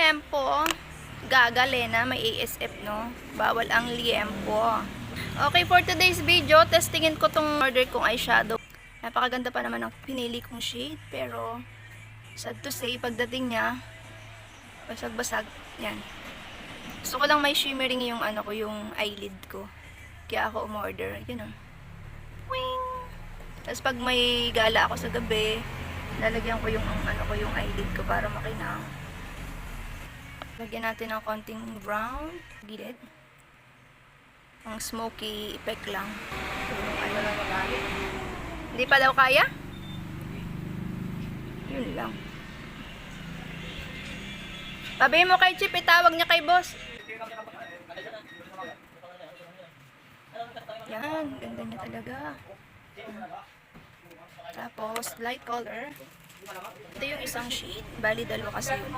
liempo. Gaga, Lena, may ASF, no? Bawal ang liempo. Okay, for today's video, testingin ko tong order kong eyeshadow. Napakaganda pa naman ang pinili kong shade, pero sad to say, pagdating niya, basag-basag. Yan. Gusto ko lang may shimmering yung ano ko, yung eyelid ko. Kaya ako umorder. Yun o. Wing! Tapos pag may gala ako sa gabi, lalagyan ko yung ano ko, yung eyelid ko para makinang. Lagyan natin ng konting brown gilid. Ang smoky effect lang. Ano lang magalit. Hindi pa daw kaya? Yun lang. Sabihin mo kay Chip, itawag niya kay boss. Yan, ganda niya talaga. Tapos, light color. Ito yung isang shade. Bali, dalawa kasi yun.